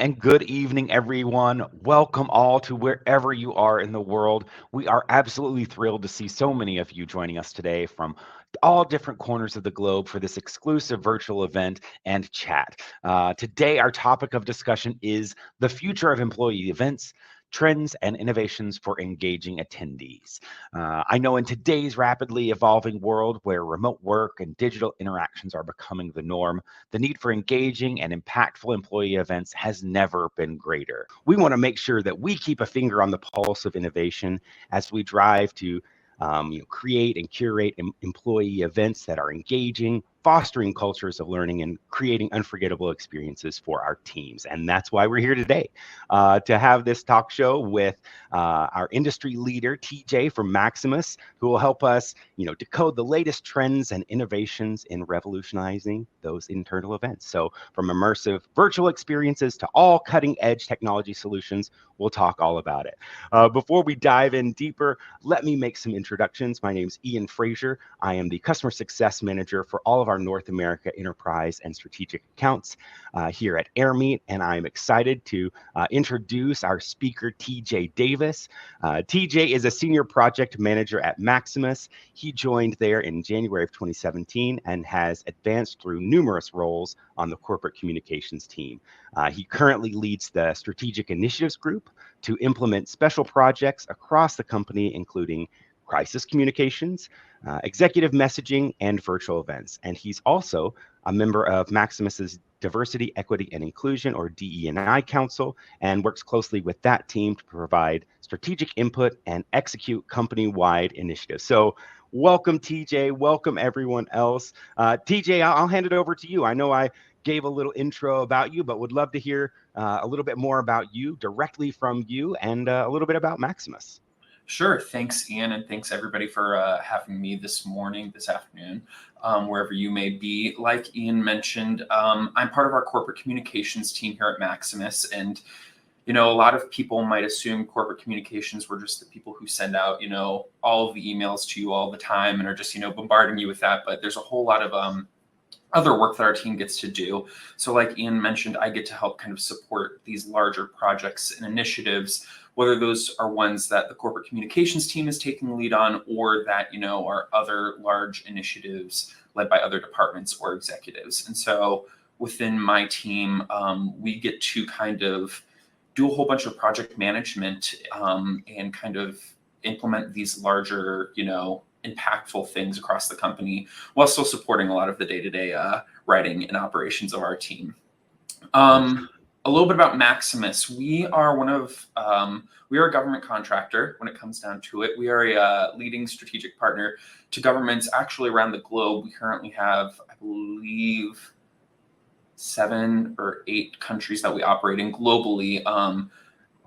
and good evening, everyone. Welcome all to wherever you are in the world. We are absolutely thrilled to see so many of you joining us today from all different corners of the globe for this exclusive virtual event and chat. Today, our topic of discussion is the future of employee events. Trends and innovations for engaging attendees. I know in today's rapidly evolving world where remote work and digital interactions are becoming the norm, the need for engaging and impactful employee events has never been greater. We want to make sure that we keep a finger on the pulse of innovation as we drive to create and curate employee events that are engaging, fostering cultures of learning, and creating unforgettable experiences for our teams. And that's why we're here today to have this talk show with our industry leader, TJ from Maximus, who will help us, decode the latest trends and innovations in revolutionizing those internal events. So from immersive virtual experiences to all cutting edge technology solutions, we'll talk all about it. Before we dive in deeper, let me make some introductions. My name is Ian Frazier. I am the Customer Success Manager for all of our North America enterprise and strategic accounts here at Airmeet, and I'm excited to introduce our speaker, TJ Davis. TJ is a Senior Project Manager at Maximus. He joined there in January of 2017 and has advanced through numerous roles on the corporate communications team. He currently leads the Strategic Initiatives Group to implement special projects across the company, including crisis communications, executive messaging, and virtual events. And he's also a member of Maximus's Diversity, Equity, and Inclusion, or DE&I Council, and works closely with that team to provide strategic input and execute company-wide initiatives. So welcome, TJ. Welcome, everyone else. TJ, I'll hand it over to you. I know I gave a little intro about you, but would love to hear a little bit more about you directly from you and a little bit about Maximus. Sure. Thanks, Ian, and thanks everybody for having me this afternoon, wherever you may be. Like Ian mentioned, I'm part of our corporate communications team here at Maximus, and a lot of people might assume corporate communications were just the people who send out, all of the emails to you all the time and are just, bombarding you with that. But there's a whole lot of other work that our team gets to do. So like Ian mentioned, I get to help kind of support these larger projects and initiatives, whether those are ones that the corporate communications team is taking the lead on, or that, are other large initiatives led by other departments or executives. And so within my team, we get to kind of do a whole bunch of project management and kind of implement these larger, impactful things across the company while still supporting a lot of the day-to-day writing and operations of our team. A little bit about Maximus. We are we are a government contractor when it comes down to it. We are a leading strategic partner to governments actually around the globe. We currently have, I believe, 7 or 8 countries that we operate in globally.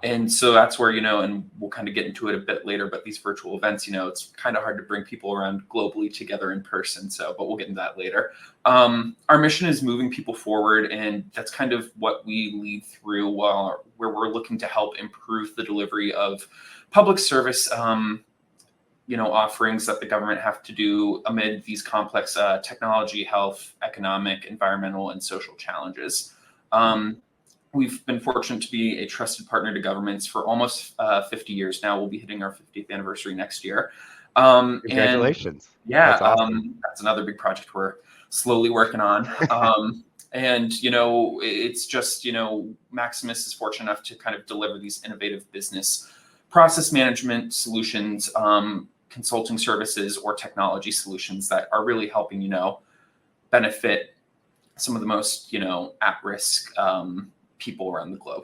And so that's where, and we'll kind of get into it a bit later, but these virtual events, it's kind of hard to bring people around globally together in person. But we'll get into that later. Our mission is moving people forward, and that's kind of what we lead through where we're looking to help improve the delivery of public service, offerings that the government have to do amid these complex technology, health, economic, environmental, and social challenges. We've been fortunate to be a trusted partner to governments for almost 50 years now. We'll be hitting our 50th anniversary next year. Congratulations. And, yeah, that's awesome. That's another big project we're slowly working on. And, it's just, Maximus is fortunate enough to kind of deliver these innovative business process management solutions, consulting services, or technology solutions that are really helping, benefit some of the most, at-risk people around the globe.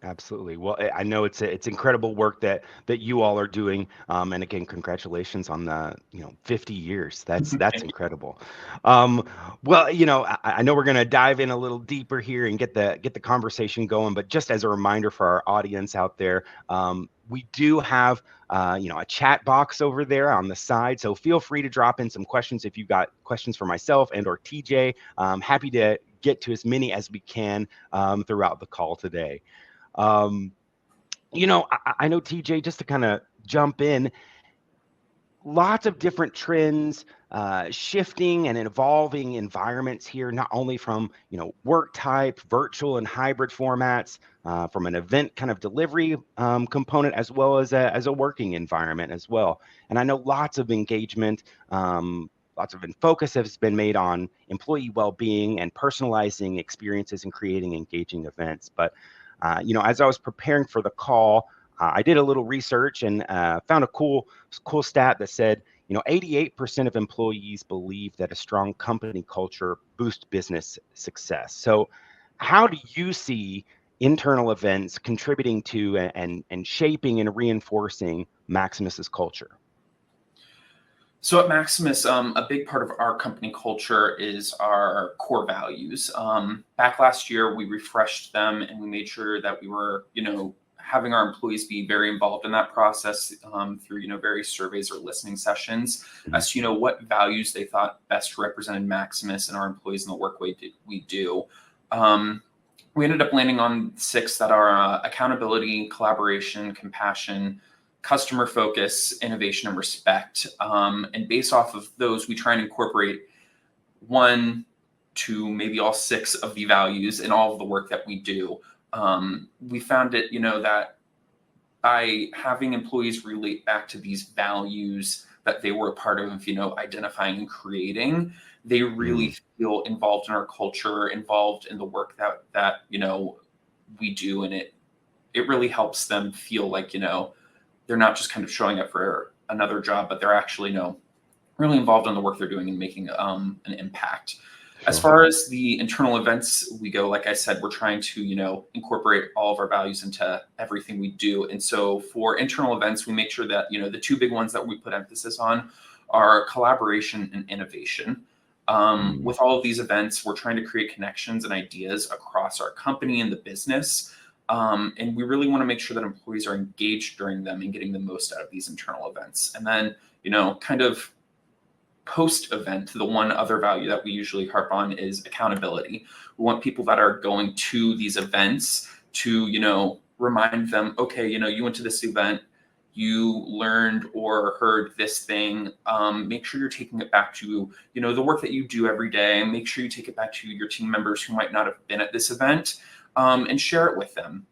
Absolutely. Well, I know it's incredible work that you all are doing, and again, congratulations on the 50 years. That's incredible. Well, I know we're going to dive in a little deeper here and get the conversation going. But just as a reminder for our audience out there, we do have a chat box over there on the side. So feel free to drop in some questions if you've got questions for myself and or TJ. Happy to get to as many as we can throughout the call today. I know TJ, just to kind of jump in, lots of different trends, shifting and evolving environments here, not only from work type, virtual and hybrid formats, from an event kind of delivery component, as well as a working environment as well. And I know lots of engagement. Lots of focus has been made on employee well-being and personalizing experiences and creating engaging events. But as I was preparing for the call, I did a little research and found a cool stat that said, 88% of employees believe that a strong company culture boosts business success. So, how do you see internal events contributing to and shaping and reinforcing Maximus's culture? So at Maximus, a big part of our company culture is our core values. Back last year, we refreshed them and we made sure that we were, having our employees be very involved in that process through, various surveys or listening sessions as to, what values they thought best represented Maximus and our employees in the work we do. We ended up landing on 6 that are accountability, collaboration, compassion, customer focus, innovation, and respect. And based off of those, we try and incorporate 1 to maybe all 6 of the values in all of the work that we do. We found it, that by having employees relate back to these values that they were a part of, identifying and creating, they really feel involved in our culture, involved in the work that we do, and it really helps them feel like they're not just kind of showing up for another job, but they're actually, really involved in the work they're doing and making an impact. Sure. As far as the internal events we go, like I said, we're trying to, incorporate all of our values into everything we do. And so for internal events, we make sure that, the 2 big ones that we put emphasis on are collaboration and innovation. With all of these events, we're trying to create connections and ideas across our company and the business. And we really want to make sure that employees are engaged during them and getting the most out of these internal events. And then, kind of post-event, the one other value that we usually harp on is accountability. We want people that are going to these events to, remind them, okay, you went to this event, you learned or heard this thing. Make sure you're taking it back to, the work that you do every day. Make sure you take it back to your team members who might not have been at this event. And share it with them.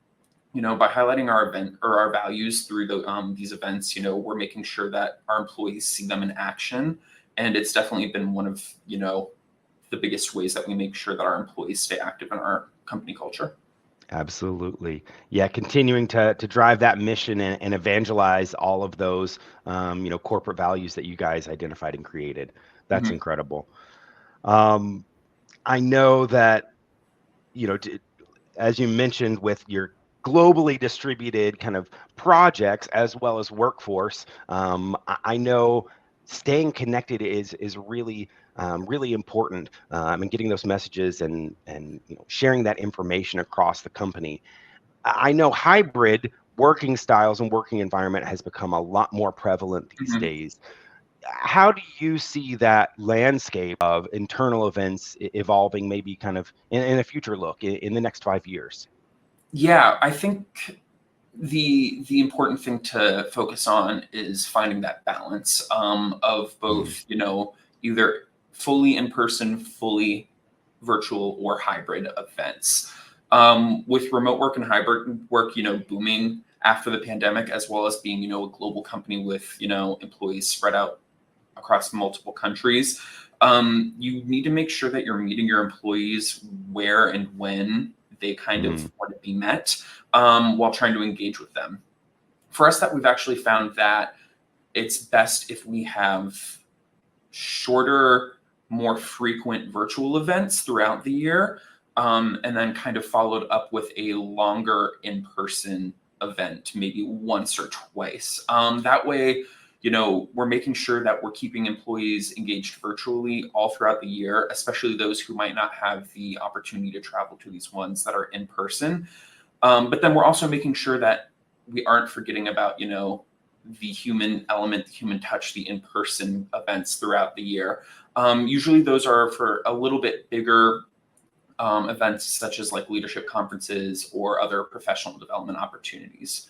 By highlighting our event or our values through these events, we're making sure that our employees see them in action. And it's definitely been one of, the biggest ways that we make sure that our employees stay active in our company culture. Absolutely. Yeah, continuing to drive that mission and evangelize all of those, corporate values that you guys identified and created. That's incredible. I know that, as you mentioned, with your globally distributed kind of projects as well as workforce, I know staying connected is really really important. And getting those messages and sharing that information across the company. I know hybrid working styles and working environment has become a lot more prevalent these days. How do you see that landscape of internal events evolving, maybe kind of in a future look in the next 5 years? Yeah, I think the important thing to focus on is finding that balance of both, either fully in person, fully virtual, or hybrid events. With remote work and hybrid work, booming after the pandemic, as well as being, a global company with, employees spread out across multiple countries, you need to make sure that you're meeting your employees where and when they kind of want to be met, while trying to engage with them. For us, that we've actually found that it's best if we have shorter, more frequent virtual events throughout the year, and then kind of followed up with a longer in-person event, maybe once or twice. That way, we're making sure that we're keeping employees engaged virtually all throughout the year, especially those who might not have the opportunity to travel to these ones that are in person. But then we're also making sure that we aren't forgetting about, the human element, the human touch, the in-person events throughout the year. Usually those are for a little bit bigger events, such as like leadership conferences or other professional development opportunities.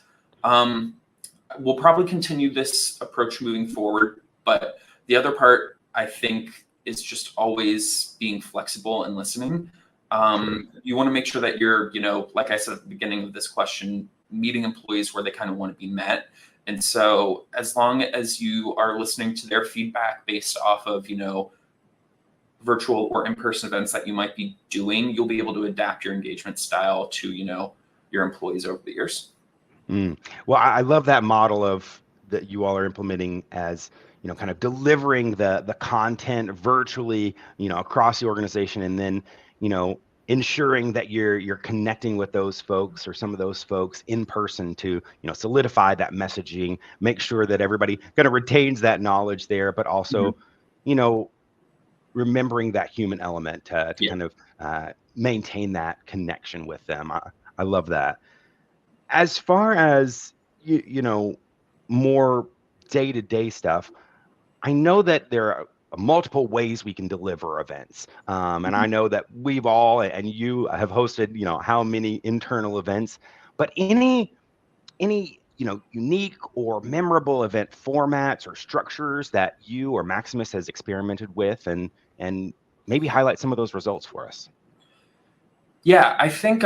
We'll probably continue this approach moving forward. But the other part, I think, is just always being flexible and listening. Sure. You want to make sure that you're, like I said at the beginning of this question, meeting employees where they kind of want to be met. And so as long as you are listening to their feedback based off of, virtual or in-person events that you might be doing, you'll be able to adapt your engagement style to, your employees over the years. Well, I love that model of that you all are implementing as, kind of delivering the content virtually, across the organization, and then, ensuring that you're connecting with those folks or some of those folks in person to, solidify that messaging, make sure that everybody kind of retains that knowledge there, but Mhm. also, remembering that human element to Yeah. kind of maintain that connection with them. I love that. As far as more day-to-day stuff, I know that there are multiple ways we can deliver events, and I Mhm. know that we've all and you have hosted how many internal events, but any unique or memorable event formats or structures that you or Maximus has experimented with, and maybe highlight some of those results for us. Yeah, I think,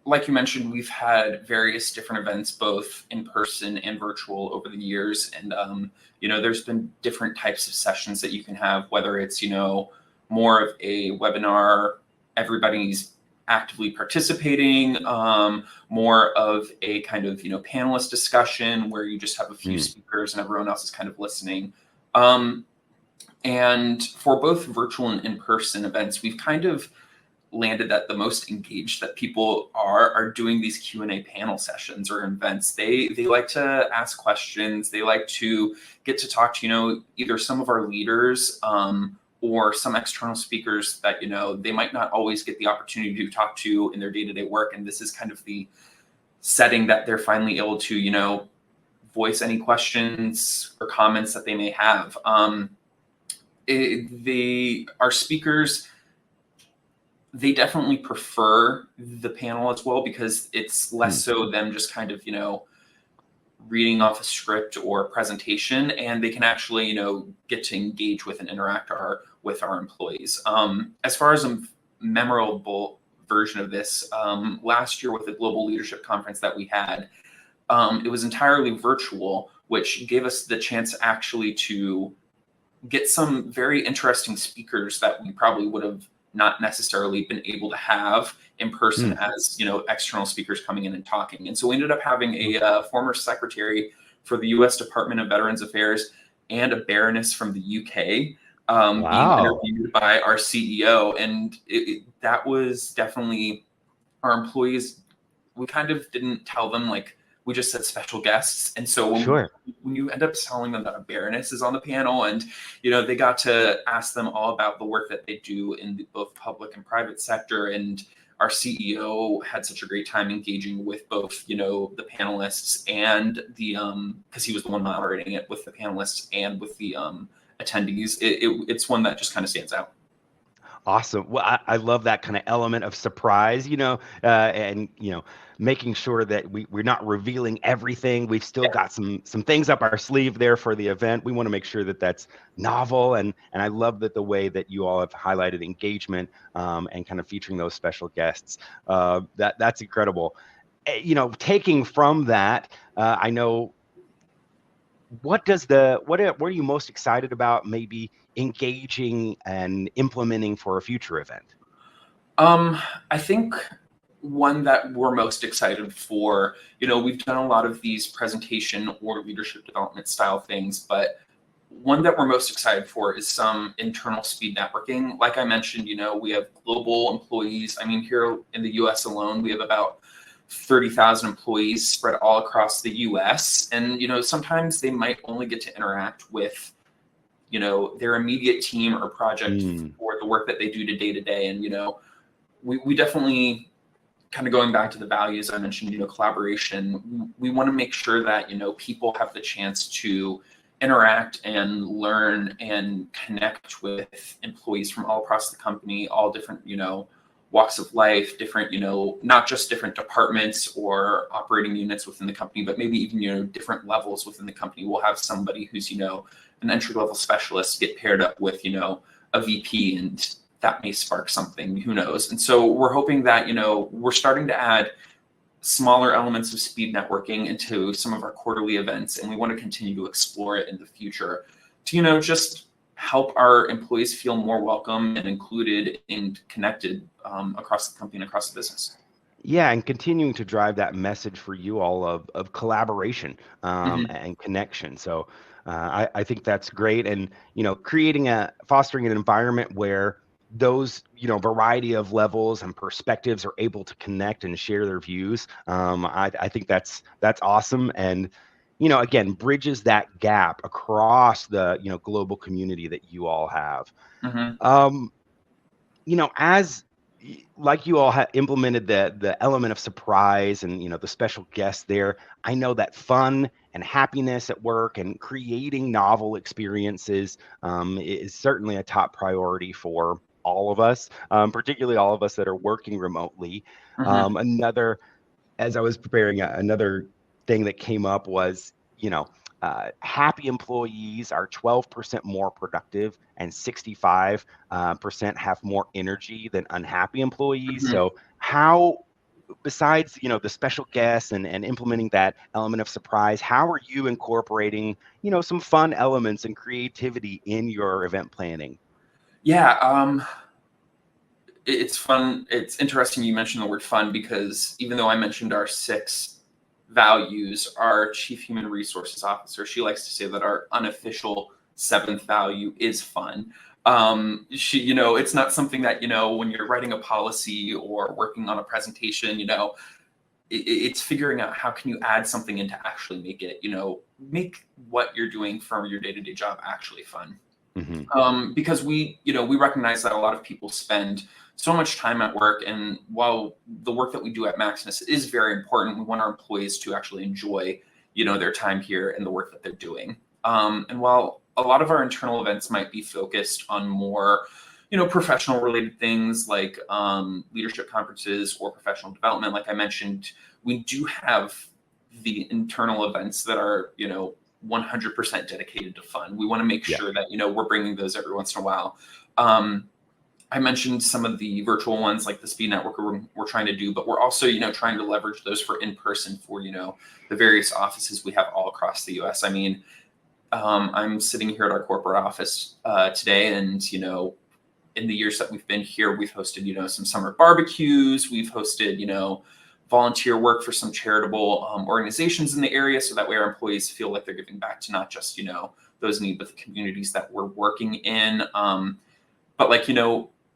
like you mentioned, we've had various different events, both in person and virtual over the years. And, there's been different types of sessions that you can have, whether it's, more of a webinar, everybody's actively participating, more of a kind of, panelist discussion where you just have a few Mm, speakers and everyone else is kind of listening. Um, and for both virtual and in-person events, we've kind of landed that the most engaged that people are doing these Q&A panel sessions or events. They like to ask questions. They like to get to talk to, either some of our leaders, or some external speakers that, they might not always get the opportunity to talk to in their day-to-day work. And this is kind of the setting that they're finally able to, voice any questions or comments that they may have. Our speakers, they definitely prefer the panel as well, because it's less mm, so them just kind of, reading off a script or presentation, and they can actually, get to engage with and interact with our employees. As far as a memorable version of this, last year with the global leadership conference that we had, it was entirely virtual, which gave us the chance actually to get some very interesting speakers that we probably would have not necessarily been able to have in person mm. as external speakers coming in and talking. And so we ended up having a former secretary for the U.S. Department of Veterans Affairs and a baroness from the U.K. Being Wow. interviewed by our CEO, and that was definitely our employees. We kind of didn't tell them, like, we just said special guests. And so Sure. when you end up telling them that a baroness is on the panel, and they got to ask them all about the work that they do in both public and private sector, and our CEO had such a great time engaging with both the panelists and the because he was the one moderating it, with the panelists and with the attendees. It's one that just kind of stands out. Awesome. Well, I love that kind of element of surprise, and making sure that we're not revealing everything. We've still got some things up our sleeve there for the event. We want to make sure that that's novel, and I love that the way that you all have highlighted engagement, and kind of featuring those special guests. That's incredible. Taking from that, I know what are you most excited about maybe engaging and implementing for a future event? Um, I think one that we're most excited for, we've done a lot of these presentation or leadership development style things, but one that we're most excited for is some internal speed networking. Like I mentioned, we have global employees. I mean, here in the US alone, we have about 30,000 employees spread all across the US. And, sometimes they might only get to interact with, their immediate team or project Mm, for the work that they do to day. And, we definitely, kind of going back to the values I mentioned, collaboration, we want to make sure that, people have the chance to interact and learn and connect with employees from all across the company, all different, walks of life, different, not just different departments or operating units within the company, but maybe even, different levels within the company. We'll have somebody who's, an entry level specialist get paired up with, a VP, and that may spark something, who knows? And so we're hoping that, we're starting to add smaller elements of speed networking into some of our quarterly events, and we want to continue to explore it in the future to, just help our employees feel more welcome and included and connected across the company and across the business. Yeah, and continuing to drive that message for you all of collaboration Mhm. and connection. So I think that's great, and fostering an environment where those variety of levels and perspectives are able to connect and share their views. I think that's awesome, and again bridges that gap across the global community that you all have. Mhm. Um, as like you all have implemented the element of surprise and the special guest there, I know that fun and happiness at work and creating novel experiences is certainly a top priority for all of us, particularly all of us that are working remotely. Mhm. Another As I was preparing, another thing that came up was, happy employees are 12% more productive and 65 percent have more energy than unhappy employees. Mhm. So how, besides the special guests and implementing that element of surprise, how are you incorporating some fun elements and creativity in your event planning? Yeah, it's fun. It's interesting you mentioned the word fun, because even though I mentioned our 6 values, our chief human resources officer, she likes to say that our unofficial 7th value is fun. It's not something that, when you're writing a policy or working on a presentation, it's figuring out how can you add something in to actually make it, make what you're doing for your day-to-day job actually fun. Hmm. Because we recognize that a lot of people spend so much time at work, and while the work that we do at Maximus is very important, we want our employees to actually enjoy, their time here and the work that they're doing. And while a lot of our internal events might be focused on more, professional related things like leadership conferences or professional development, like I mentioned, we do have the internal events that are, 100% dedicated to fun. We want to make Yeah. sure that, we're bringing those every once in a while. Um, I mentioned some of the virtual ones like the speed network we're trying to do, but we're also, trying to leverage those for in person for, the various offices we have all across the US. I mean, I'm sitting here at our corporate office today, and, in the years that we've been here, we've hosted, some summer barbecues. We've hosted, volunteer work for some charitable organizations in the area, so that way our employees feel like they're giving back to not just, those in need, but the communities that we're working in. But like,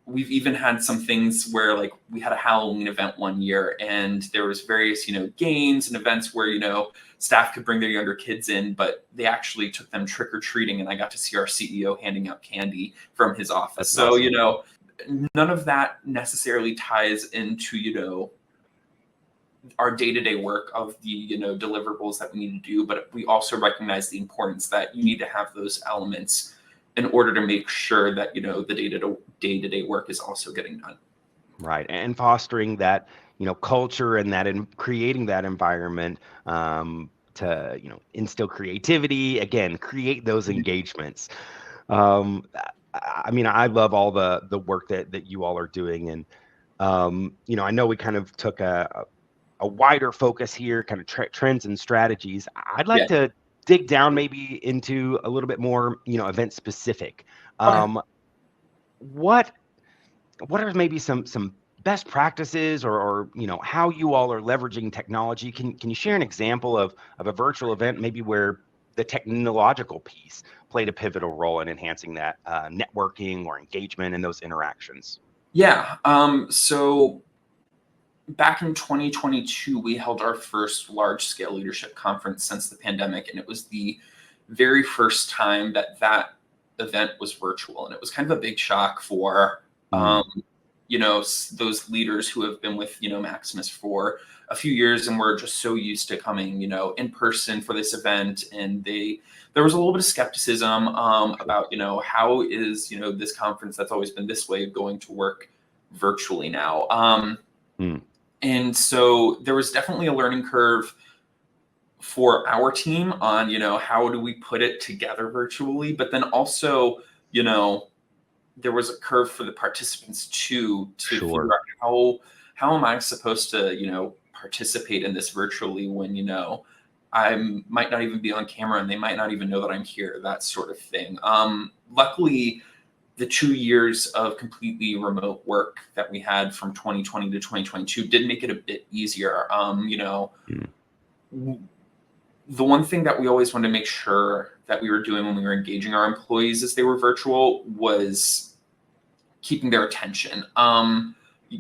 we've even had some things where like we had a Halloween event one year, and there was various, games and events where, staff could bring their younger kids in, but they actually took them trick or treating, and I got to see our CEO handing out candy from his office. That's So, awesome. none of that necessarily ties into, our day-to-day work of the, deliverables that we need to do, but we also recognize the importance that you need to have those elements in order to make sure that, the day-to-day work is also getting done. Right, and fostering that culture and that creating that environment to instill creativity, again create those Mhm. engagements. I mean, I love all the work that you all are doing, and I know we kind of took a wider focus here, kind of trends and strategies. I'd like Yeah. to dig down maybe into a little bit more event specific. Okay. um, what what are maybe some best practices, or how you all are leveraging technology? Can you share an example of a virtual event maybe where the technological piece played a pivotal role in enhancing that networking or engagement and those interactions? Yeah. So back in 2022, we held our first large scale leadership conference since the pandemic. And it was the very first time that that event was virtual. And it was kind of a big shock for, Mm, um, those leaders who have been with, Maximus for a few years, and we're just so used to coming, in person for this event. And there was a little bit of skepticism sure. about, how is, this conference that's always been this way going to work virtually now. Hmm. And so there was definitely a learning curve for our team on, how do we put it together virtually, but then also, there was a curve for the participants too, to figure Sure. out how am I supposed to, participate in this virtually when, I might not even be on camera and they might not even know that I'm here, that sort of thing. Luckily, the 2 years of completely remote work that we had from 2020 to 2022 did make it a bit easier. Hmm. The one thing that we always wanted to make sure that we were doing when we were engaging our employees as they were virtual was keeping their attention.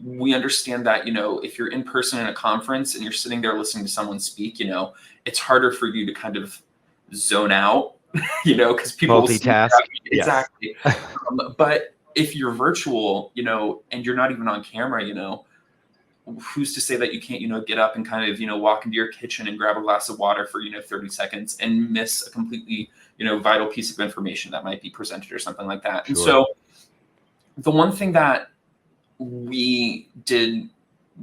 We understand that, if you're in person in a conference and you're sitting there listening to someone speak, it's harder for you to kind of zone out, because people will see Multitask. Yes. exactly. But if you're virtual, and you're not even on camera, who's to say that you can't, get up and kind of, walk into your kitchen and grab a glass of water for, 30 seconds and miss a completely, vital piece of information that might be presented or something like that. And Sure. so the one thing that we did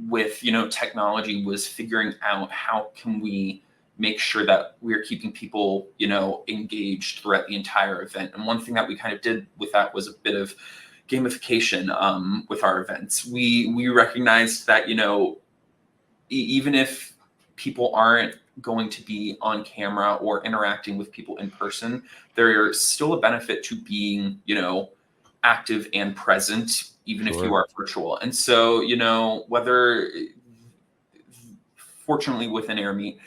with, technology was figuring out how can we make sure that we're keeping people, engaged throughout the entire event. And one thing that we kind of did with that was a bit of gamification with our events. We recognized that, even if people aren't going to be on camera or interacting with people in person, there's still a benefit to being, active and present, even if you Sure. are virtual. And so, whether fortunately within Airmeet,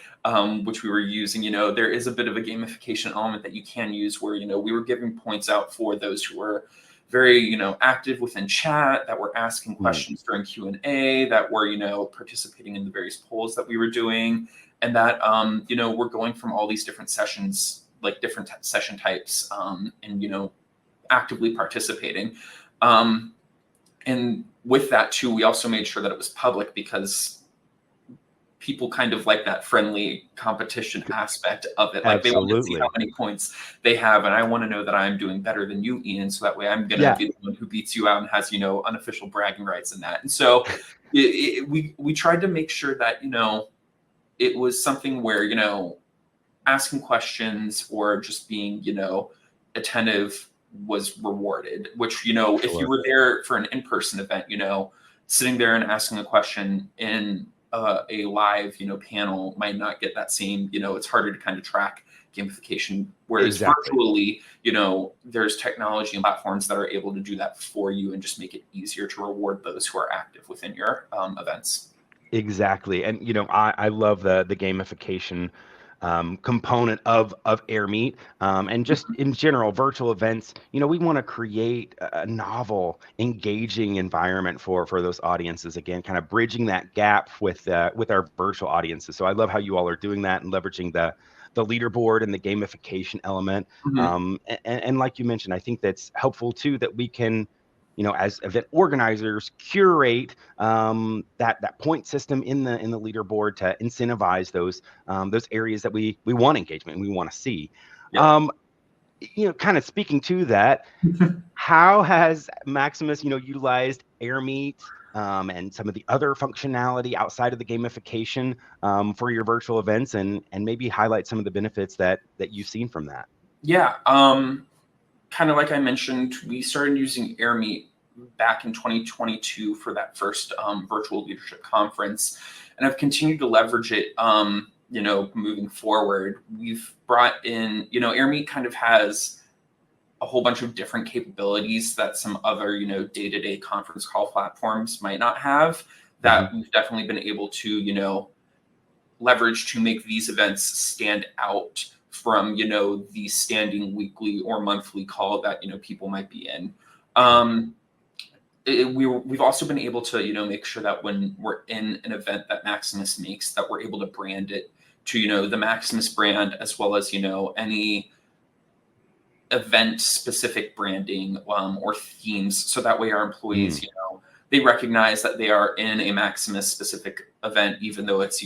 which we were using, there is a bit of a gamification element that you can use where, we were giving points out for those who were very, active within chat, that were asking Hmm. questions during Q&A, that were, participating in the various polls that we were doing, and that, we're going from all these different sessions, like different session types, and, actively participating. And with that too, we also made sure that it was public because people kind of like that friendly competition aspect of it. Like they want to see how Absolutely. many points they have, and I want to know that I'm doing better than you, Ian. So that way, I'm gonna Yeah. be the one who beats you out and has unofficial bragging rights in that. And so we tried to make sure that it was something where asking questions or just being attentive was rewarded. Which if you Sure. were there for an in-person event, sitting there and asking a question in a live panel might not get that same, it's harder to kind of track gamification, whereas Exactly. virtually, there's technology and platforms that are able to do that for you and just make it easier to reward those who are active within your events. Exactly. And I love the gamification component of Airmeet, and just in general virtual events. We want to create a novel, engaging environment for those audiences. Again, kind of bridging that gap with our virtual audiences. So I love how you all are doing that and leveraging the leaderboard and the gamification element. Mhm. And like you mentioned, I think that's helpful too, that we can, as event organizers, curate that point system in the leaderboard to incentivize those areas that we want engagement and we want to see. Yep. Um, kind of speaking to that, how has Maximus, utilized Airmeet and some of the other functionality outside of the gamification for your virtual events, and maybe highlight some of the benefits that you've seen from that? Yeah. Kind of like I mentioned, we started using Airmeet back in 2022 for that first virtual leadership conference, and I've continued to leverage it. Moving forward, we've brought in, Airmeet kind of has a whole bunch of different capabilities that some other, day-to-day conference call platforms might not have. That Hmm. we've definitely been able to, leverage to make these events stand out from the standing weekly or monthly call that people might be in. Sure. um we've also been able to make sure that when we're in an event that Maximus makes, that we're able to brand it to the Maximus brand, as well as any event specific branding or themes, so that way our employees Mm. they recognize that they are in a Maximus specific event, even though it's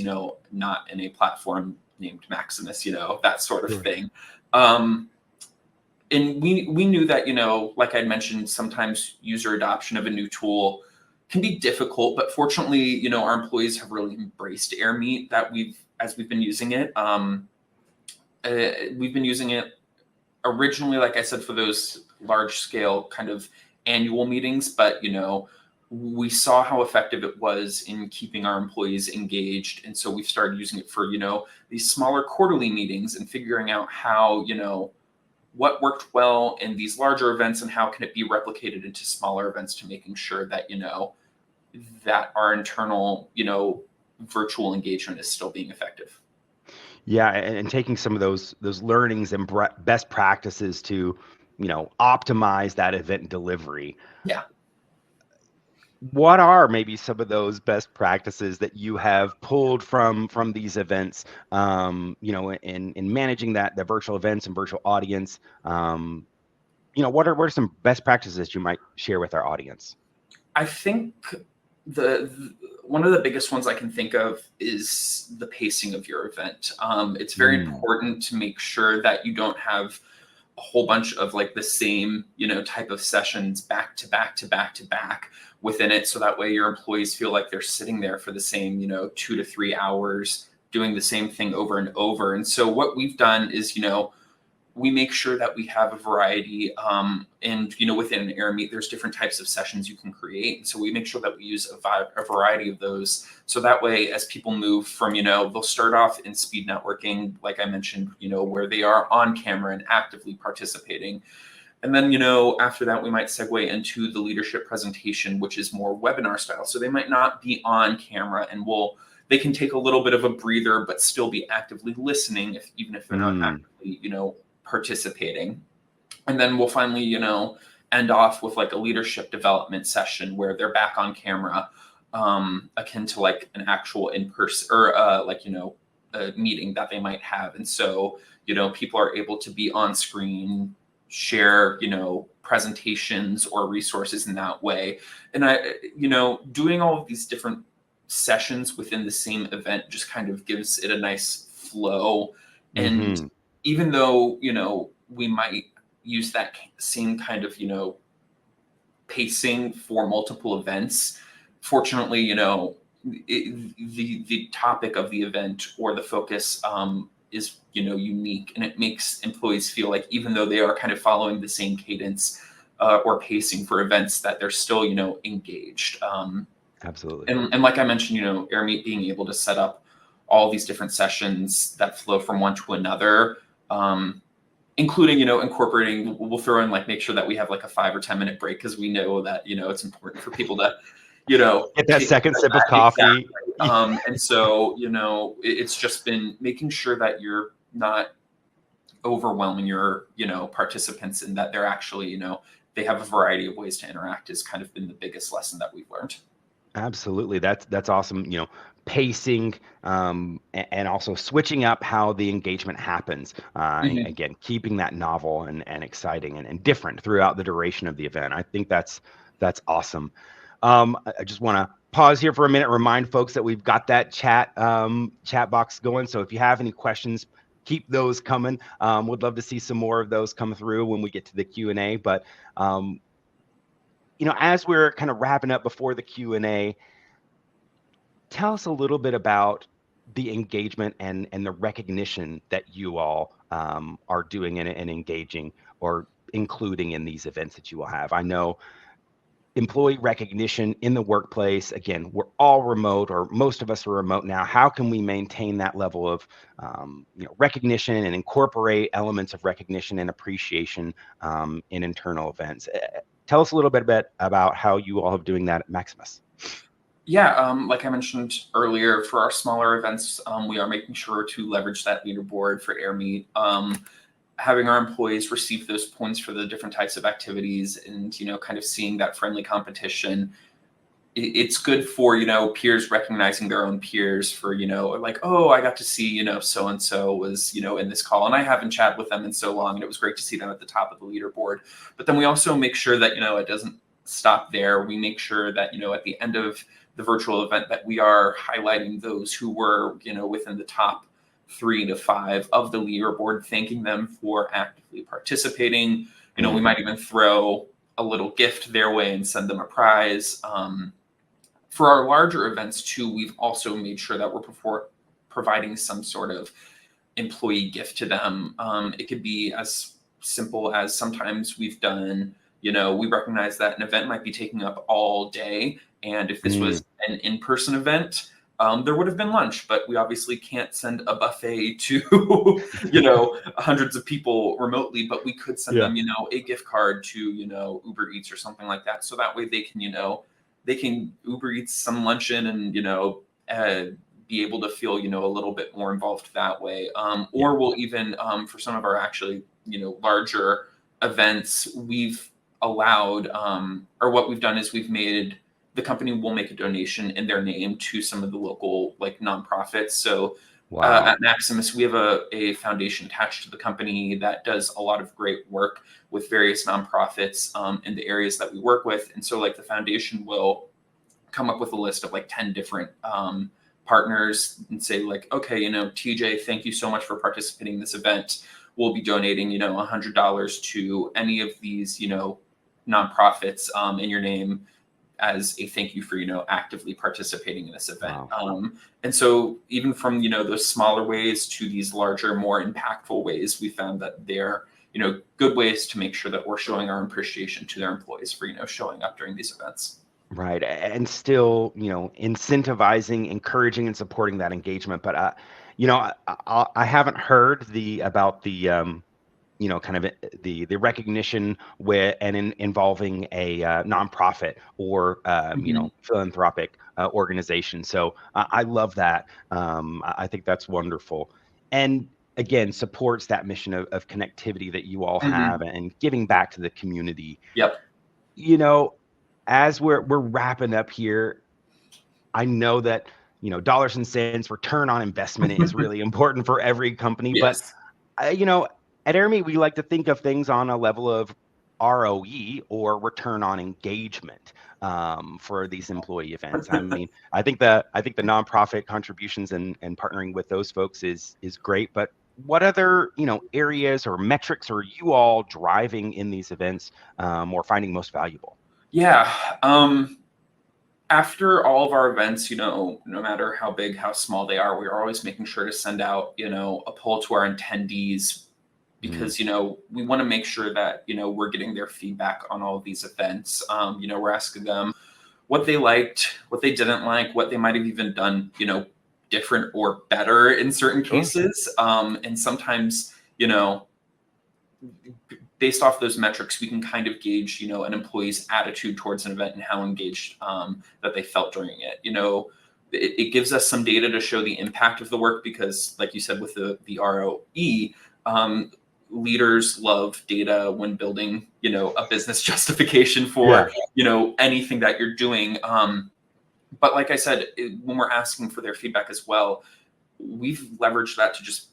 not in a platform named Maximus, that sort of Sure. thing. um and we knew that like I mentioned, sometimes user adoption of a new tool can be difficult, but fortunately, our employees have really embraced Airmeet as we've been using it. We've been using it originally, like I said, for those large scale kind of annual meetings, but we saw how effective it was in keeping our employees engaged. And so we've started using it for, these smaller quarterly meetings and figuring out how, what worked well in these larger events and how can it be replicated into smaller events to making sure that, that our internal, virtual engagement is still being effective. Yeah, and taking some of those learnings and best practices to, optimize that event delivery. Yeah. What are maybe some of those best practices that you have pulled from these events, in managing the virtual events and virtual audience? What are some best practices you might share with our audience? I think one of the biggest ones I can think of is the pacing of your event. It's very important to make sure that you don't have a whole bunch of like the same, type of sessions back to back to back to back within it. So that way your employees feel like they're sitting there for the same, 2 to 3 hours doing the same thing over and over. And so what we've done is, we make sure that we have a variety, and within an Airmeet, there's different types of sessions you can create. And so we make sure that we use a variety of those. So that way, as people move from, they'll start off in speed networking, like I mentioned, where they are on camera and actively participating. And then, after that, we might segue into the leadership presentation, which is more webinar style. So they might not be on camera and they can take a little bit of a breather, but still be actively listening, even if they're not actively, participating. And then we'll finally, end off with like a leadership development session where they're back on camera, akin to like an actual in-person or a meeting that they might have. And so, people are able to be on screen, share, presentations or resources in that way. And doing all of these different sessions within the same event just kind of gives it a nice flow. And even though, we might use that same kind of, pacing for multiple events, fortunately, the topic of the event or the focus is, unique, and it makes employees feel like even though they are kind of following the same cadence or pacing for events, that they're still, engaged. Absolutely. And like I mentioned, Airmeet being able to set up all these different sessions that flow from one to another, including, incorporating, we'll throw in make sure that we have like a 5 or 10 minute break because we know that, it's important for people to, get that second sip of coffee. Exactly. And so, it's just been making sure that you're not overwhelming your, participants and that they're actually, they have a variety of ways to interact has kind of been the biggest lesson that we've learned. Absolutely. That's awesome. Pacing, and also switching up how the engagement happens. Again, keeping that novel and exciting and different throughout the duration of the event. I think that's awesome. I just want to pause here for a minute, remind folks that we've got that chat box going. So if you have any questions, keep those coming. Would love to see some more of those come through when we get to the Q&A. But as we're kind of wrapping up before the Q&A, tell us a little bit about the engagement and the recognition that you all are doing and engaging or including in these events that you will have. I know employee recognition in the workplace, again, we're all remote, or most of us are remote now. How can we maintain that level of recognition and incorporate elements of recognition and appreciation in internal events? Tell us a little bit about how you all are doing that at Maximus. Yeah, like I mentioned earlier, for our smaller events, we are making sure to leverage that leaderboard for Airmeet, having our employees receive those points for the different types of activities and, kind of seeing that friendly competition. It's good for, peers recognizing their own peers for, like, oh, I got to see, so-and-so was, in this call and I haven't chatted with them in so long. And it was great to see them at the top of the leaderboard. But then we also make sure that, it doesn't stop there. We make sure that, at the end of the virtual event that we are highlighting those who were, within the top 3 to 5 of the leaderboard, thanking them for actively participating. We might even throw a little gift their way and send them a prize. For our larger events too, we've also made sure that we're providing some sort of employee gift to them. It could be as simple as sometimes we've done, we recognize that an event might be taking up all day. And if this Mm, was an in person event, there would have been lunch, but we obviously can't send a buffet to, hundreds of people remotely, but we could send yeah. them, a gift card to, Uber Eats or something like that. So that way they can, they can Uber Eats some luncheon and, uh, be able to feel, a little bit more involved that way. Yeah. Or we'll even, for some of our actually, larger events, we've allowed, or what we've done is we've made the company will make a donation in their name to some of the local like nonprofits. So Wow. at Maximus, we have a foundation attached to the company that does a lot of great work with various nonprofits in the areas that we work with. And so like the foundation will come up with a list of like 10 different partners and say like, okay, TJ, thank you so much for participating in this event. We'll be donating, $100 to any of these, nonprofits in your name as a thank you for actively participating in this event. Wow. And so even from those smaller ways to these larger, more impactful ways, we found that they're good ways to make sure that we're showing our appreciation to their employees for showing up during these events. Right. And still, incentivizing, encouraging, and supporting that engagement. But, I haven't heard about the, kind of the recognition with and involving a nonprofit or Mhm. philanthropic organization. So I love that. I think that's wonderful, and again supports that mission of connectivity that you all have Mhm. and giving back to the community. Yep. You know, as we're wrapping up here, I know that dollars and cents return on investment is really important for every company, but Yes. uh, you know, at Airmeet, we like to think of things on a level of ROE or return on engagement for these employee events. I mean, I think the nonprofit contributions and partnering with those folks is great. But what other areas or metrics are you all driving in these events or finding most valuable? Yeah. After all of our events, no matter how big, how small they are, we are always making sure to send out, a poll to our attendees Mm, because, we want to make sure that, we're getting their feedback on all of these events. We're asking them what they liked, what they didn't like, what they might have even done, different or better in certain sure. cases. And sometimes, based off those metrics, we can kind of gauge, an employee's attitude towards an event and how engaged that they felt during it. It gives us some data to show the impact of the work because, like you said, with the ROE, leaders love data when building, a business justification for, Yeah. anything that you're doing. But like I said, when we're asking for their feedback as well, we've leveraged that to just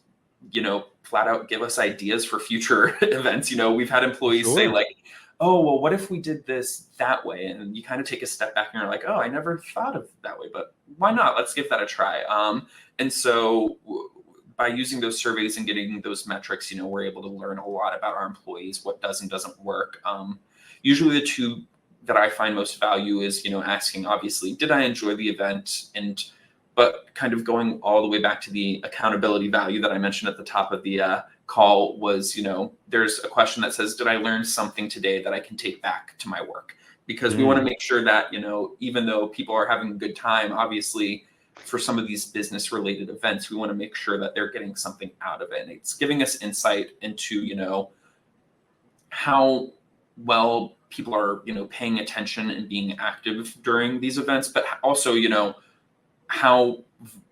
flat out give us ideas for future events. We've had employees say Sure. like, oh well, what if we did this that way, and you kind of take a step back and you're like, oh, I never thought of that way, but why not, let's give that a try. And so by using those surveys and getting those metrics, we're able to learn a lot about our employees, what does and doesn't work. Usually the two that I find most value is asking, obviously, did I enjoy the event, and but kind of going all the way back to the accountability value that I mentioned at the top of the call was, there's a question that says, did I learn something today that I can take back to my work? Because we want to Mm, make sure that, even though people are having a good time, obviously for some of these business related events, we want to make sure that they're getting something out of it. And it's giving us insight into, how well people are, paying attention and being active during these events, but also, how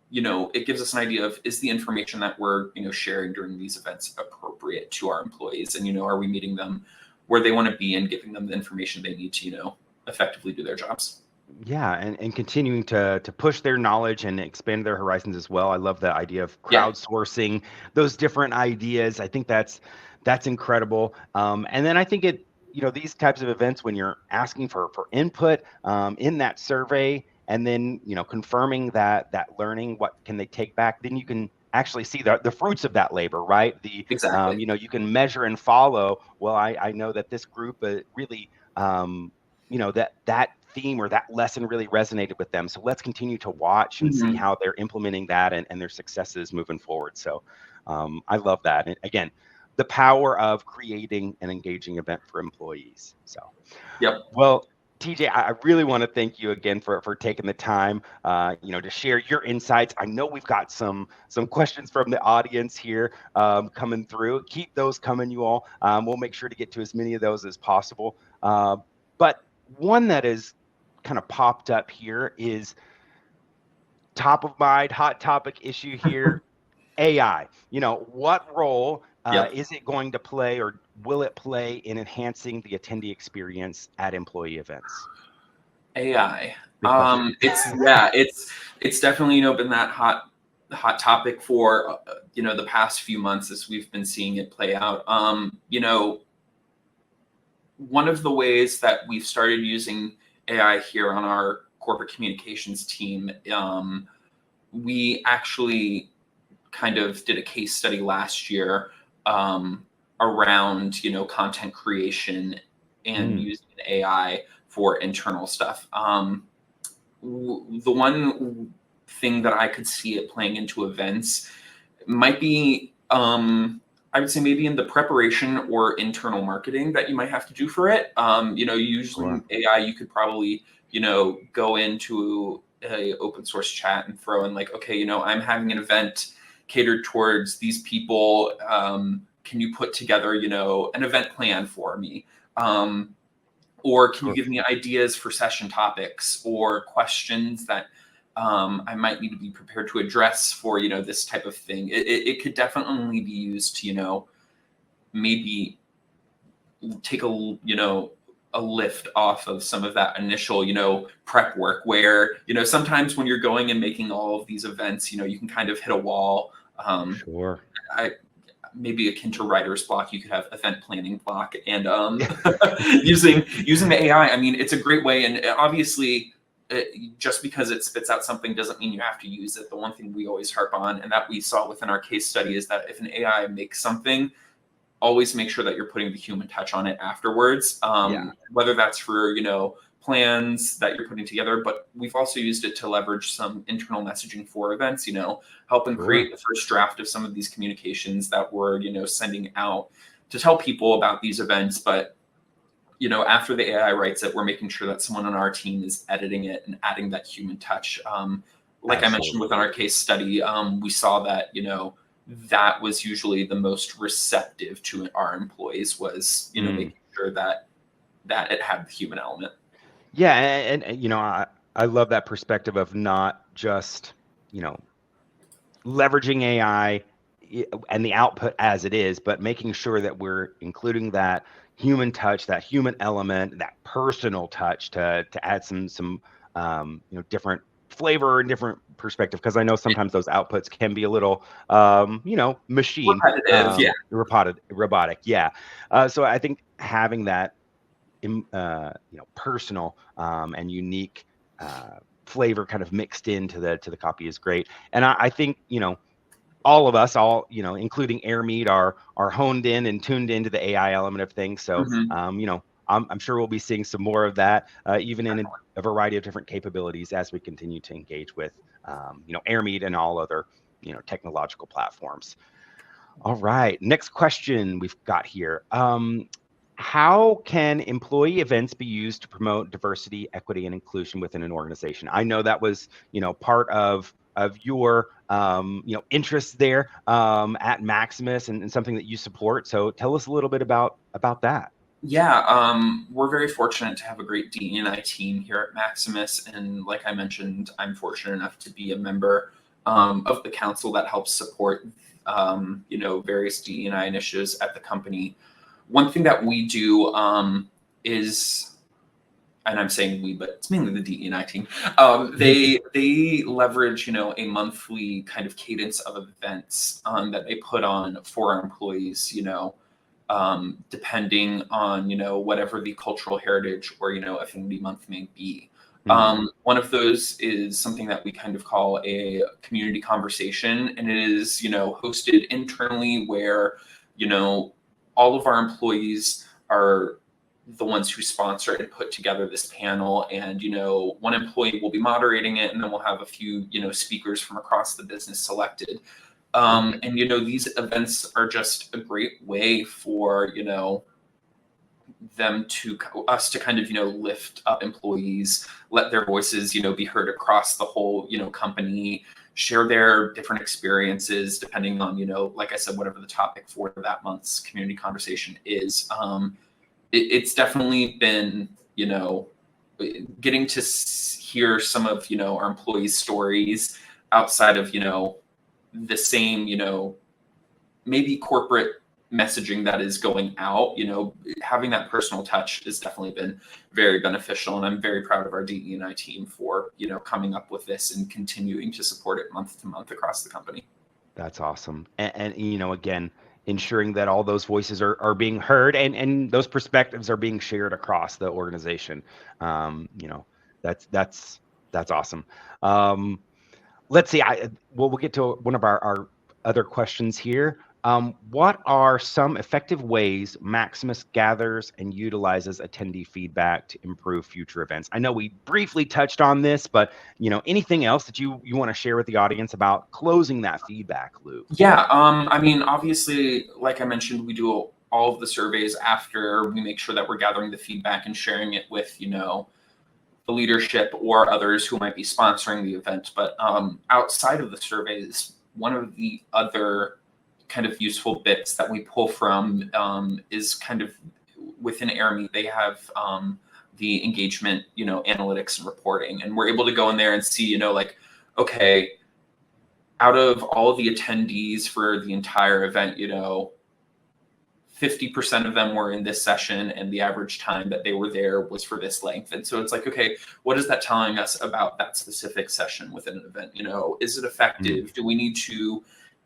it gives us an idea of, is the information that we're sharing during these events appropriate to our employees, and are we meeting them where they want to be and giving them the information they need to effectively do their jobs. yeah, and continuing to push their knowledge and expand their horizons as well. I love the idea of Yeah. crowdsourcing those different ideas. I think that's incredible. And then I think these types of events when you're asking for input in that survey, and then confirming that learning, what can they take back? Then you can actually see the fruits of that labor, right? Exactly. You can measure and follow. Well, I know that this group really. That theme or that lesson really resonated with them. So let's continue to watch and see Mhm. how they're implementing that and their successes moving forward. So I love that. And again, the power of creating an engaging event for employees. So, Yep. well, TJ, I really want to thank you again for taking the time, to share your insights. I know we've got some questions from the audience here coming through. Keep those coming, you all. We'll make sure to get to as many of those as possible. But one that is kind of popped up here is top of mind, hot topic issue here. AI, what role Yep. is it going to play or will it play in enhancing the attendee experience at employee events? AI. Big question. It's definitely been that hot topic for the past few months as we've been seeing it play out. One of the ways that we've started using AI here on our corporate communications team, we actually kind of did a case study last year around content creation and Mm, using AI for internal stuff. The one thing that I could see it playing into events might be, I would say maybe in the preparation or internal marketing that you might have to do for it. sure. Using AI, you could probably, go into a open source chat and throw in like, okay, I'm having an event catered towards these people. Can you put together, an event plan for me? Or can you Sure. give me ideas for session topics or questions that I might need to be prepared to address for this type of thing? It could definitely be used to maybe take a lift off of some of that initial prep work where sometimes when you're going and making all of these events you can kind of hit a wall. Sure. I maybe akin to writer's block, you could have event planning block, and Yeah. using the AI. I mean, it's a great way, and obviously, just because it spits out something doesn't mean you have to use it. The one thing we always harp on, and that we saw within our case study, is that if an AI makes something, always make sure that you're putting the human touch on it afterwards. Yeah. Whether that's for plans that you're putting together, but we've also used it to leverage some internal messaging for events. Help them Sure. create the first draft of some of these communications that we're sending out to tell people about these events. But after the AI writes it, we're making sure that someone on our team is editing it and adding that human touch. Like I mentioned Absolutely. within our case study, we saw that that was usually the most receptive to our employees was Mm. making sure that it had the human element. Yeah, and I love that perspective of not just you know leveraging AI and the output as it is, but making sure that we're including that human touch, that human element, that personal touch to add some different flavor and different perspective. Because I know sometimes those outputs can be a little machine Repetitive, yeah. robotic. Yeah. So I think having that personal and unique flavor kind of mixed into the copy is great. And I think all of us, including Airmeet, are honed in and tuned into the AI element of things. So Mhm. I'm sure we'll be seeing some more of that, even in a variety of different capabilities as we continue to engage with Airmeet and all other technological platforms. All right. Next question we've got here. How can employee events be used to promote diversity, equity, and inclusion within an organization? I know that was, part of your, interests there at Maximus and something that you support. So tell us a little bit about that. Yeah, we're very fortunate to have a great DEI team here at Maximus, and like I mentioned, I'm fortunate enough to be a member of the council that helps support, various DEI initiatives at the company. One thing that we do is, and I'm saying we, but it's mainly the DE&I team. They leverage a monthly kind of cadence of events that they put on for our employees. Depending on whatever the cultural heritage or affinity month may be. Mhm. One of those is something that we kind of call a community conversation, and it is hosted internally where all of our employees are the ones who sponsor it and put together this panel. And, one employee will be moderating it, and then we'll have a few, speakers from across the business selected. And, these events are just a great way for, us to kind of, lift up employees, let their voices, be heard across the whole, company, share their different experiences depending on, like I said, whatever the topic for that month's community conversation is. It's definitely been, getting to hear some of, our employees' stories outside of, the same, maybe corporate messaging that is going out, having that personal touch has definitely been very beneficial. And I'm very proud of our DE&I team for, coming up with this and continuing to support it month to month across the company. That's awesome. And again, ensuring that all those voices are being heard and those perspectives are being shared across the organization. That's awesome. Let's see. We'll get to one of our other questions here. What are some effective ways Maximus gathers and utilizes attendee feedback to improve future events? I know we briefly touched on this, but anything else that you want to share with the audience about closing that feedback loop? Yeah, I mean, obviously, like I mentioned, we do all of the surveys after we make sure that we're gathering the feedback and sharing it with, the leadership or others who might be sponsoring the event. But outside of the surveys, one of the other kind of useful bits that we pull from is kind of within Airmeet. They have the engagement, analytics and reporting, and we're able to go in there and see, okay, out of all of the attendees for the entire event, 50% of them were in this session, and the average time that they were there was for this length. And so it's like, okay, what is that telling us about that specific session within an event? Is it effective? Do we need to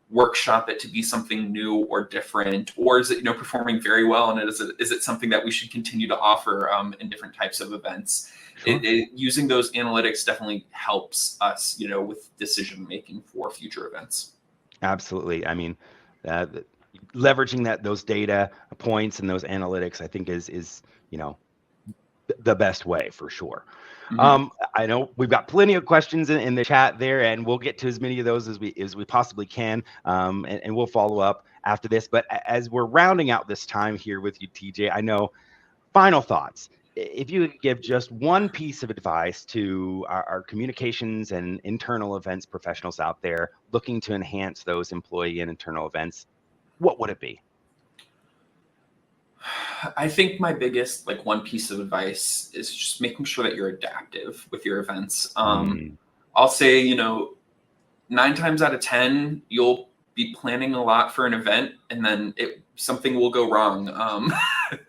workshop it to be something new or different, or is it performing very well, and is it something that we should continue to offer in different types of events? Sure. Using those analytics definitely helps us with decision making for future events. Absolutely. I mean, leveraging those data points and those analytics, I think is the best way for sure. I know we've got plenty of questions in the chat there, and we'll get to as many of those as we possibly can, and we'll follow up after this. But as we're rounding out this time here with you, TJ, I know final thoughts. If you could give just one piece of advice to our communications and internal events professionals out there looking to enhance those employee and internal events, what would it be? I think my biggest one piece of advice is just making sure that you're adaptive with your events. I'll say, 9 times out of 10, you'll be planning a lot for an event, and then something will go wrong.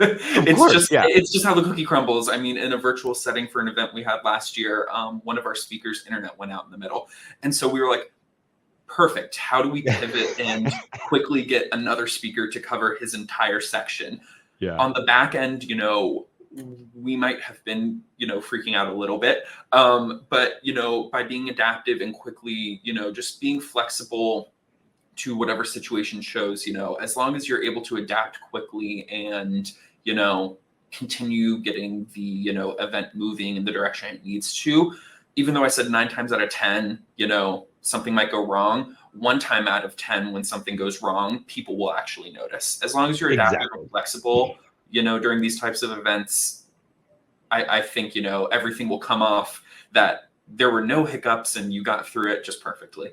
It's just how the cookie crumbles. I mean, in a virtual setting for an event we had last year, one of our speakers' internet went out in the middle. And so we were like, perfect. How do we pivot and quickly get another speaker to cover his entire section? Yeah. On the back end, we might have been, freaking out a little bit. But, by being adaptive and quickly, just being flexible to whatever situation shows, as long as you're able to adapt quickly and, continue getting the, event moving in the direction it needs to, even though I said 9 times out of 10, something might go wrong, 1 time out of 10, when something goes wrong, people will actually notice. As long as you're adaptive and flexible, during these types of events, I think, everything will come off that there were no hiccups and you got through it just perfectly.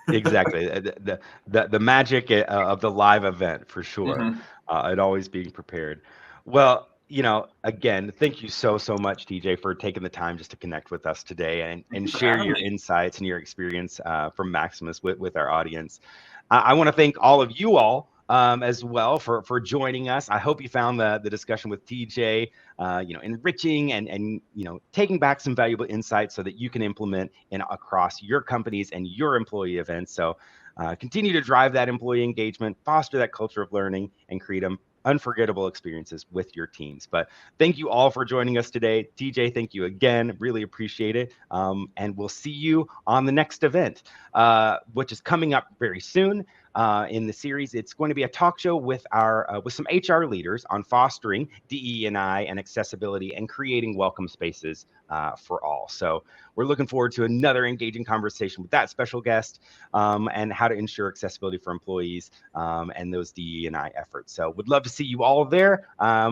Exactly. The magic of the live event, for sure. And always being prepared. Well, again, thank you so much, TJ, for taking the time just to connect with us today and share your insights and your experience from Maximus with our audience. I want to thank all of you all as well for joining us. I hope you found the discussion with TJ, enriching and taking back some valuable insights so that you can implement across your companies and your employee events. So continue to drive that employee engagement, foster that culture of learning, and create unforgettable experiences with your teams. But thank you all for joining us today. TJ, thank you again. Really appreciate it. And we'll see you on the next event, which is coming up very soon. in the series. It's going to be a talk show with some HR leaders on fostering DE&I and accessibility and creating welcome spaces for all. So we're looking forward to another engaging conversation with that special guest and how to ensure accessibility for employees and those DE&I efforts. So would love to see you all there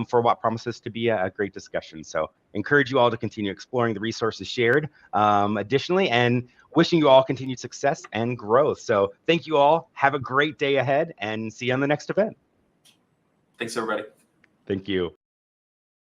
for what promises to be a great discussion. So encourage you all to continue exploring the resources shared additionally, and wishing you all continued success and growth. So thank you all. Have a great day ahead and see you on the next event. Thanks, everybody. Thank you.